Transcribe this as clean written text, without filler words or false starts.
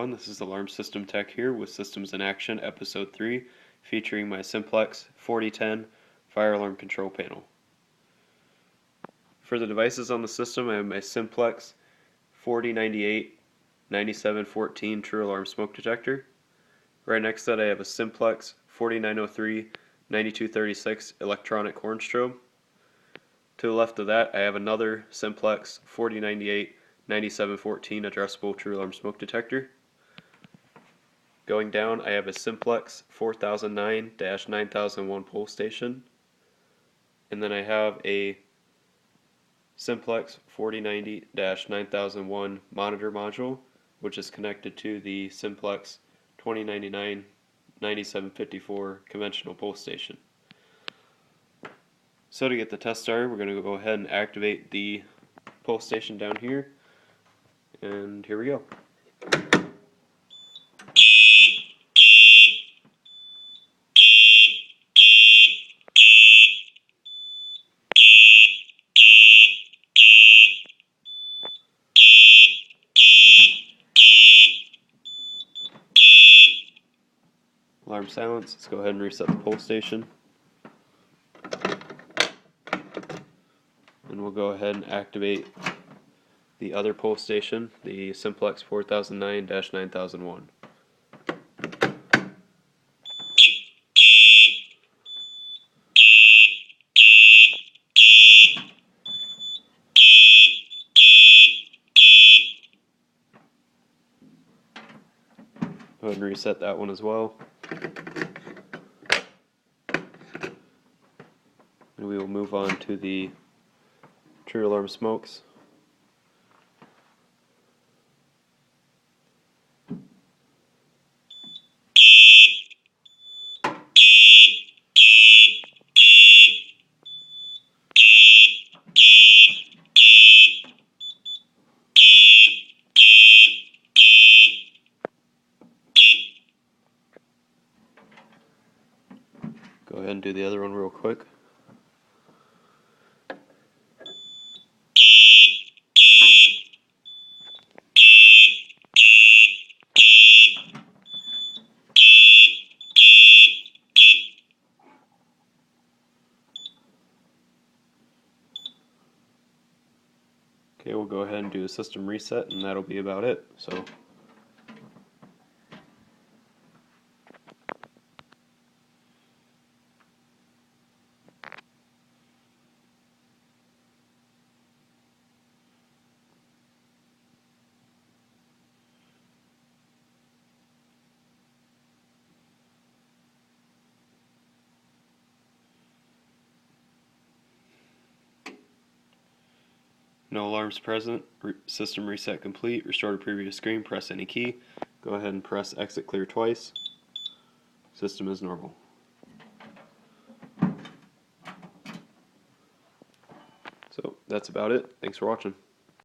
everyone, this is Alarm System Tech here with Systems in Action Episode 3 featuring my Simplex 4010 Fire Alarm Control Panel. For the devices on the system, I have my Simplex 4098 9714 True Alarm Smoke Detector. Right next to that I have a Simplex 4903 9236 Electronic Horn Strobe. To the left of that I have another Simplex 4098 9714 addressable True Alarm Smoke Detector. Going down I have a Simplex 4009-9001 Pole Station. And then I have a Simplex 4090-9001 monitor module, which is connected to the Simplex 2099-9754 conventional pole station. So to get the test started, we're going to go ahead and activate the pole station down here. And here we go. Alarm silence. Let's go ahead and reset the pole station. And we'll go ahead and activate the other pole station, the Simplex 4009-9001. Go ahead and reset that one as well. And we will move on to the True Alarm Smokes. Go ahead and do the other one real quick. Okay, we'll go ahead and do a system reset, and that'll be about it. So, no alarms present, system reset complete, restore to previous screen, press any key. Go ahead and press exit clear twice. System is normal. So that's about it. Thanks for watching.